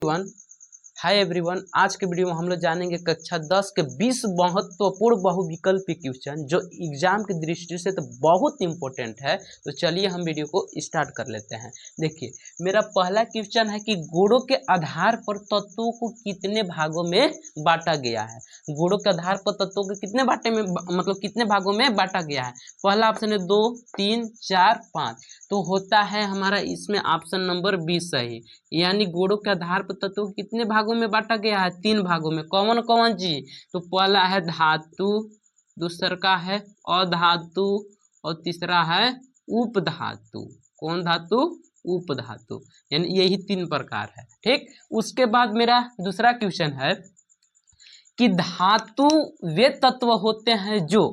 One hi everyone. आज के video में हम लोग जानेंगे कक्षा 10 के 20 महत्वपूर्ण बहुविकल्पी क्वेश्चन जो एग्जाम की दृष्टि से तो बहुत इंपॉर्टेंट है। तो चलिए हम वीडियो को स्टार्ट कर लेते हैं। देखिए, मेरा पहला क्वेश्चन है कि गुणों के आधार पर तत्वों को कितने भागों में बांटा गया है। गुणों के आधार पर तत्वों को कितने बांटे में कितने भागों में बांटा गया है। पहला ऑप्शन है 2, 3, 4, 5। तो होता है हमारा इसमें ऑप्शन नंबर 20 सही। यानी गुणों के आधार पर तत्वों को कितने भागों में बांटा गया है, 3 भागों में। कौन कौन जी? तो पहला है धातु, दूसरा का है अधातु और तीसरा है उपधातु। कौन धातु? उपधातु। यानी यही 3 प्रकार है। ठीक, उसके बाद मेरा दूसरा क्वेश्चन है कि धातु वे तत्व होते हैं जो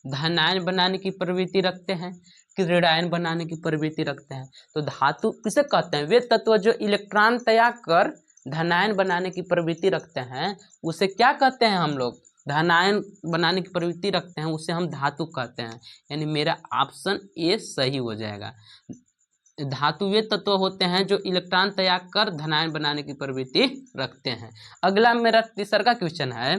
धनायन बनाने की प्रवृत्ति रखते हैं कि ऋणायन बनाने की प्रवृत्ति रखते हैं। तो धातु किसे कहते हैं? वे तत्व जो इलेक्ट्रॉन त्याग कर धनायन बनाने की प्रवृत्ति रखते हैं उसे क्या कहते हैं हम लोग? धनायन बनाने की प्रवृत्ति रखते हैं उसे हम धातु कहते हैं। यानी मेरा ऑप्शन ए सही हो जाएगा। धातु वे तत्व होते हैं जो इलेक्ट्रॉन त्याग कर धनायन बनाने की प्रवृत्ति रखते हैं। अगला मेरा तीसरा क्वेश्चन है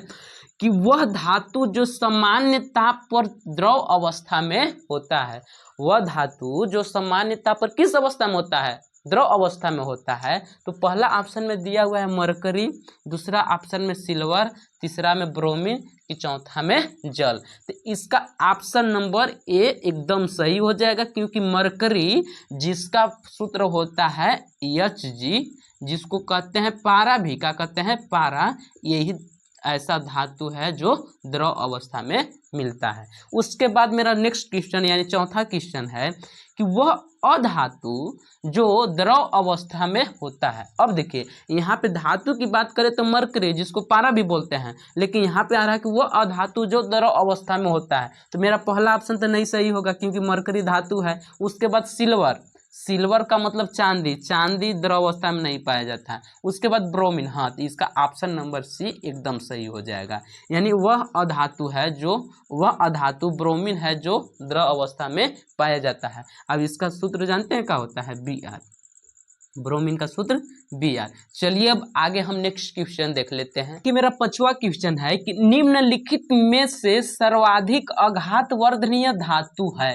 कि वह धातु जो सामान्य ताप पर द्रव अवस्था में होता है। वह धातु जो सामान्य ताप पर किस अवस्था में होता है? द्रव अवस्था में होता है। तो पहला ऑप्शन में दिया हुआ है मरकरी, दूसरा ऑप्शन में सिल्वर, तीसरा में ब्रोमीन कि चौथा में जल। तो इसका ऑप्शन नंबर ए एकदम सही हो जाएगा, क्योंकि मरकरी जिसका सूत्र होता है Hg, जिसको कहते हैं पारा भी, क्या कहते हैं? पारा। यही ऐसा धातु है जो द्रव अवस्था में मिलता है। उसके बाद मेरा नेक्स्ट क्वेश्चन यानी चौथा क्वेश्चन है कि वह अधातु जो द्रव अवस्था में होता है। अब देखिए, यहाँ पे धातु की बात करें तो मरकरी, जिसको पारा भी बोलते हैं, लेकिन यहाँ पे आ रहा है कि वह अधातु जो द्रव अवस्था में होता है। तो मेरा पहला ऑप्शन तो नहीं सही होगा, क्योंकि मरकरी धातु है। उसके बाद सिल्वर, सिल्वर का मतलब चांदी, चांदी द्रव अवस्था में नहीं पाया जाता है। उसके बाद ब्रोमीन, हाँ, तो इसका ऑप्शन नंबर सी एकदम सही हो जाएगा। यानी वह अधातु है जो, वह अधातु ब्रोमीन है जो द्रव अवस्था में पाया जाता है। अब इसका सूत्र जानते हैं क्या होता है? Br। ब्रोमीन का सूत्र Br। चलिए अब आगे हम नेक्स्ट क्वेश्चन देख लेते हैं कि मेरा 5वां क्वेश्चन है कि निम्नलिखित में से सर्वाधिक आघात वर्धनीय धातु है।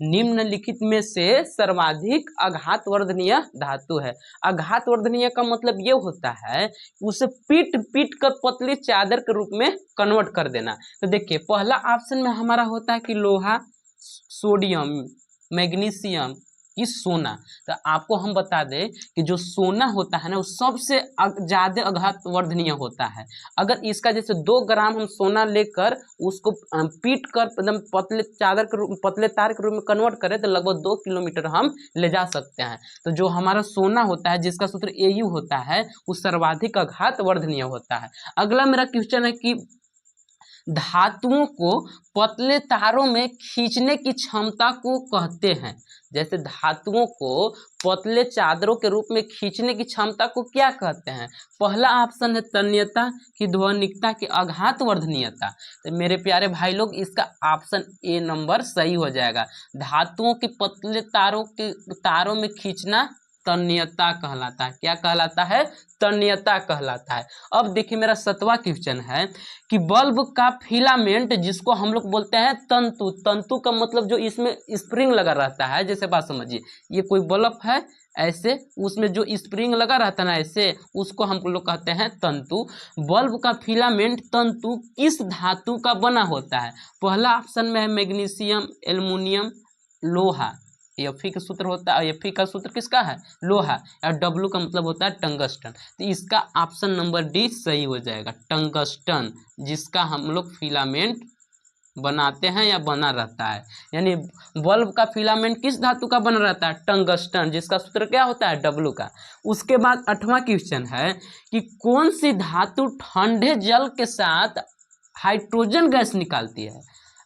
निम्नलिखित में से सर्वाधिक आघात वर्धनीय धातु है। आघात वर्धनीय का मतलब ये होता है उसे पीट पीट कर पतली चादर के रूप में कन्वर्ट कर देना। तो देखिए, पहला ऑप्शन में हमारा होता है कि लोहा, सोडियम, मैग्नीशियम कि सोना। तो आपको हम बता दें कि जो सोना होता है ना, वो सबसे ज़्यादा आघात वर्धनीय होता है। अगर इसका जैसे 2 ग्राम हम सोना लेकर उसको पीट कर एकदम पतले चादर के रूप, पतले तार के रूप में कन्वर्ट करें तो लगभग 2 किलोमीटर हम ले जा सकते हैं। तो जो हमारा सोना होता है जिसका सूत्र Au होता है, वो सर्वाधिक आघात वर्धनीय होता है। अगला मेरा क्वेश्चन है कि धातुओं को पतले तारों में खींचने की क्षमता को कहते हैं। जैसे धातुओं को पतले चादरों के रूप में खींचने की क्षमता को क्या कहते हैं? पहला ऑप्शन है तन्यता की ध्वनिकता की आघात वर्धनीयता। तो मेरे प्यारे भाई लोग, इसका ऑप्शन ए नंबर सही हो जाएगा। धातुओं के पतले तारों में खींचना तन्यता कहलाता है। क्या कहलाता है? तन्यता कहलाता है। अब देखिए, मेरा 7वां क्वेश्चन है कि बल्ब का फिलामेंट, जिसको हम लोग बोलते हैं तंतु, तंतु का मतलब जो इसमें स्प्रिंग लगा रहता है। जैसे बात समझिए, ये कोई बल्ब है, ऐसे उसमें जो स्प्रिंग लगा रहता है ना, ऐसे, उसको हम लोग कहते हैं तंतु। बल्ब का फिलामेंट तंतु किस धातु का बना होता है? पहला ऑप्शन में है मैग्नीशियम, एल्युमिनियम, लोहा। Fe का सूत्र होता है, Fe का सूत्र किसका है? लोहा। और W का मतलब होता है टंगस्टन। तो इसका ऑप्शन नंबर डी सही हो जाएगा, टंगस्टन, जिसका हम लोग फिलामेंट बनाते हैं या बना रहता है। यानी बल्ब का फिलामेंट किस धातु का बना रहता है? टंगस्टन, जिसका सूत्र क्या होता है? W का। उसके बाद 8वां क्वेश्चन है कि कौन सी धातु ठंडे जल के साथ हाइड्रोजन गैस निकालती है?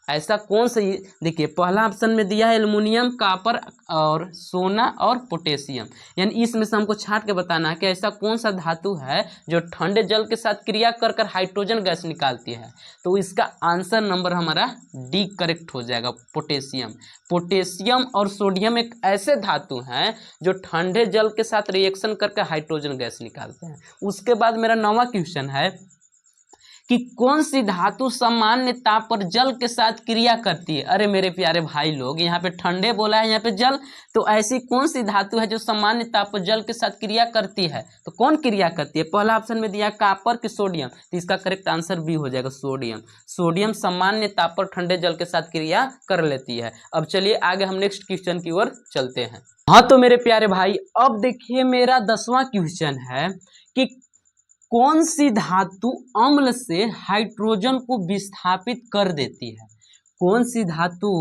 ऐसा कौन सा, देखिए पहला ऑप्शन में दिया है एल्युमिनियम, कॉपर और सोना और पोटेशियम, यानी इसमें से हमको छांट के बताना है कि ऐसा कौन सा धातु है जो ठंडे जल के साथ क्रिया कर कर हाइड्रोजन गैस निकालती है। तो इसका आंसर नंबर हमारा डी करेक्ट हो जाएगा, पोटेशियम। पोटेशियम और सोडियम एक ऐसे धातु हैं जो ठंडे जल के साथ रिएक्शन करके हाइड्रोजन गैस निकालते हैं। उसके बाद मेरा 9वां क्वेश्चन है कि कौन सी धातु सामान्य ताप पर जल के साथ क्रिया करती है। अरे मेरे प्यारे भाई लोग, यहाँ पे ठंडे बोला है, यहाँ पे जल, तो ऐसी कौन सी धातु है जो सामान्य ताप पर जल के साथ क्रिया करती है। तो कौन क्रिया करती है, पहला ऑप्शन में दिया कॉपर कि सोडियम, तो इसका करेक्ट आंसर बी हो जाएगा, सोडियम। सोडियम सामान्य ताप पर ठंडे जल के साथ क्रिया कर लेती है। अब चलिए आगे हम नेक्स्ट क्वेश्चन की ओर चलते हैं। हाँ तो मेरे प्यारे भाई, अब देखिए मेरा 10वां क्वेश्चन है कि कौन सी धातु अम्ल से हाइड्रोजन को विस्थापित कर देती है। कौन सी धातु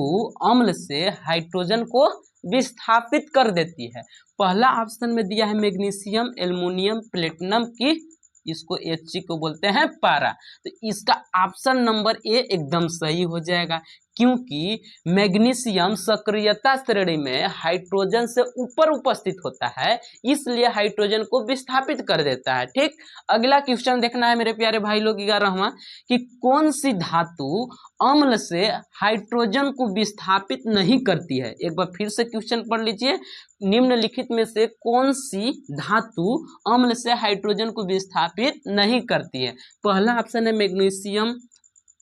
अम्ल से हाइड्रोजन को विस्थापित कर देती है। पहला ऑप्शन में दिया है मैग्नीशियम, एल्युमिनियम, प्लेटिनम की, इसको Hg को बोलते हैं पारा। तो इसका ऑप्शन नंबर ए एकदम सही हो जाएगा, क्योंकि मैग्नीशियम सक्रियता श्रेणी में हाइड्रोजन से ऊपर उपस्थित होता है, इसलिए हाइड्रोजन को विस्थापित कर देता है। ठीक, अगला क्वेश्चन देखना है मेरे प्यारे भाई लोग 11वां कि कौन सी धातु अम्ल से हाइड्रोजन को विस्थापित नहीं करती है। एक बार फिर से क्वेश्चन पढ़ लीजिए, निम्नलिखित में से कौन सी धातु अम्ल से हाइड्रोजन को विस्थापित नहीं करती है। पहला ऑप्शन है मैग्नीशियम,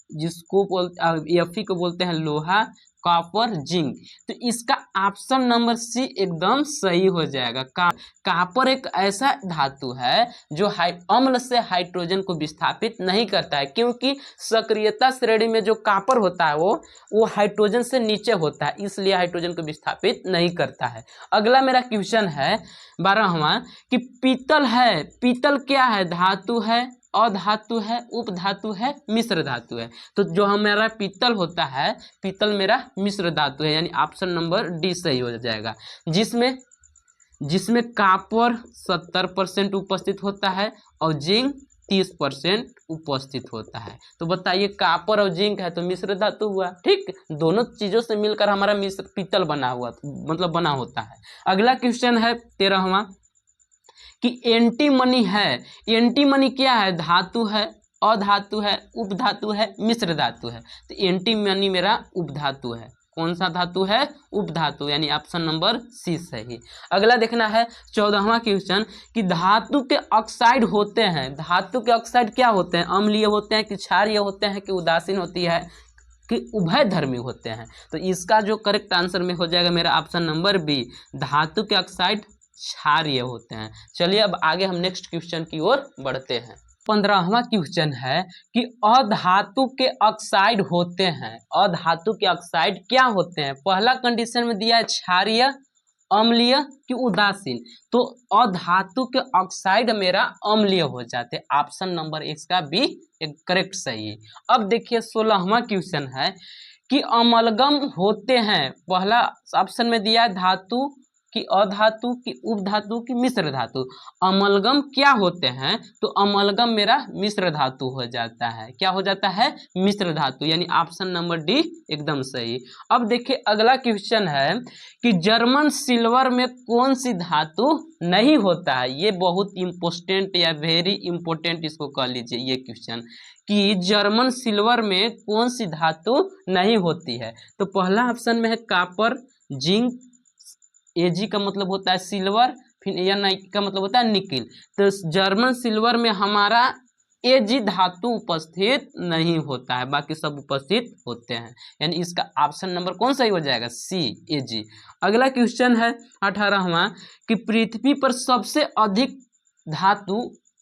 जिसको Fe को बोलते हैं लोहा, कॉपर, जिंक। तो इसका ऑप्शन नंबर सी एकदम सही हो जाएगा। कॉपर एक ऐसा धातु है जो अम्ल से हाइड्रोजन को विस्थापित नहीं करता है, क्योंकि सक्रियता श्रेणी में जो कॉपर होता है वो हाइड्रोजन से नीचे होता है, इसलिए हाइड्रोजन को विस्थापित नहीं करता है। अगला मेरा क्वेश्चन है 12वां कि पीतल है, पीतल क्या है, धातु है, अधातु है, उपधातु है, मिश्र धातु है। तो जो हमारा पीतल होता है, पीतल मेरा मिश्र धातु है, यानी ऑप्शन नंबर डी सही हो जाएगा, जिसमें कॉपर 70% उपस्थित होता है और जिंक 30% उपस्थित होता है। तो बताइए, कॉपर और जिंक है तो मिश्र धातु हुआ। ठीक, दोनों चीजों से मिलकर हमारा मिश्र पीतल बना हुआ, मतलब बना होता है। अगला क्वेश्चन है 13वां कि एंटीमनी है, एंटीमनी क्या है, धातु है, अधातु है, उपधातु है, मिश्र धातु है। तो एंटीमनी मेरा उपधातु है। कौन सा धातु है, उपधातु, यानी ऑप्शन नंबर सी सही। अगला देखना है 14वां क्वेश्चन कि धातु के ऑक्साइड होते हैं, धातु के ऑक्साइड क्या होते हैं, अम्लीय होते हैं कि क्षारीय होते हैं कि उदासीन होती है कि उभय धर्मी होते हैं। तो इसका जो करेक्ट आंसर में हो जाएगा मेरा ऑप्शन नंबर बी, धातु के ऑक्साइड क्षारीय होते हैं। चलिए अब आगे हम नेक्स्ट क्वेश्चन की ओर बढ़ते हैं। 15वां क्वेश्चन है कि अधातु के ऑक्साइड होते हैं, अधातु के ऑक्साइड क्या होते हैं। पहला कंडीशन में दिया है क्षारीय, अम्लीय कि उदासीन। तो अधातु के ऑक्साइड मेरा अम्लीय हो जाते, ऑप्शन नंबर एक्स का बी एक करेक्ट सही है। अब देखिए 16वां क्वेश्चन है कि अमलगम होते हैं। पहला ऑप्शन में दिया है धातु कि अधातु की, उपधातु की, मिश्र धातु। अमलगम क्या होते हैं, तो अमलगम मेरा मिश्र धातु हो जाता है। क्या हो जाता है, मिश्र धातु, यानी ऑप्शन नंबर डी एकदम सही। अब देखिए अगला क्वेश्चन है कि जर्मन सिल्वर में कौन सी धातु नहीं होता है। ये बहुत इंपॉर्टेंट या वेरी इंपॉर्टेंट इसको कह लीजिए ये क्वेश्चन कि जर्मन सिल्वर में कौन सी धातु नहीं होती है। तो पहला ऑप्शन में है कॉपर, जिंक, Ag का मतलब होता है सिल्वर, फिर Ni का मतलब होता है निकिल। तो जर्मन सिल्वर में हमारा Ag धातु उपस्थित नहीं होता है, बाकी सब उपस्थित होते हैं, यानी इसका ऑप्शन नंबर कौन सही हो जाएगा, सी, Ag। अगला क्वेश्चन है 18वां कि पृथ्वी पर सबसे अधिक धातु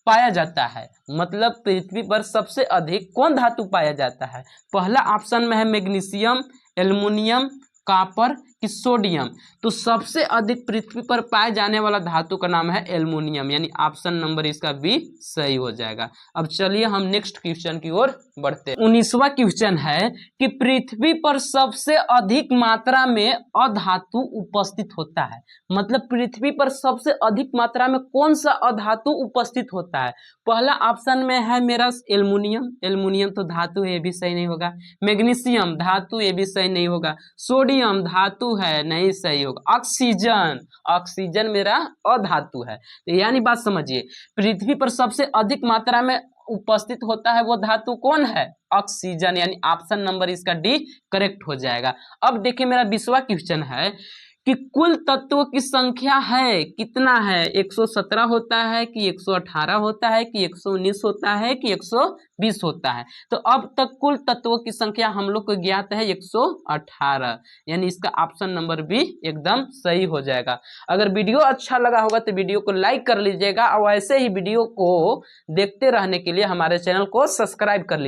पाया जाता है, मतलब पृथ्वी पर सबसे अधिक कौन धातु पाया जाता है। पहला ऑप्शन में है मैग्नीशियम, एल्युमिनियम, कॉपर कि सोडियम। तो सबसे अधिक पृथ्वी पर पाए जाने वाला धातु का नाम है एल्युमिनियम, यानी ऑप्शन नंबर इसका बी सही हो जाएगा। अब चलिए हम नेक्स्ट क्वेश्चन की ओर बढ़ते हैं। 19वां क्वेश्चन है कि पृथ्वी पर सबसे अधिक मात्रा में अधातु उपस्थित होता है। मतलब पृथ्वी पर सबसे अधिक मात्रा में कौन सा अधातु उपस्थित होता है। पहला ऑप्शन में है मेरा एल्युमिनियम, एल्युमिनियम तो धातु है, ये भी सही नहीं होगा। मैग्नीशियम धातु, ये भी सही नहीं होगा। सोडियम धातु है, नहीं सही होगा। ऑक्सीजन, ऑक्सीजन मेरा अधातु है। तो यानी बात समझिए, पृथ्वी पर सबसे अधिक मात्रा में उपस्थित होता है वो धातु कौन है, ऑक्सीजन, यानी ऑप्शन नंबर इसका डी करेक्ट हो जाएगा। अब देखिए मेरा 20वां क्वेश्चन है कि कुल तत्वों की संख्या है कितना है, 117 होता है कि 118 होता है कि 119 होता है कि 120 होता है। तो अब तक कुल तत्वों की संख्या हम लोग को ज्ञात है 118, यानी इसका ऑप्शन नंबर भी एकदम सही हो जाएगा। अगर वीडियो अच्छा लगा होगा तो वीडियो को लाइक कर लीजिएगा और ऐसे ही वीडियो को देखते रहने के लिए हमारे चैनल को सब्सक्राइब कर लीजिए।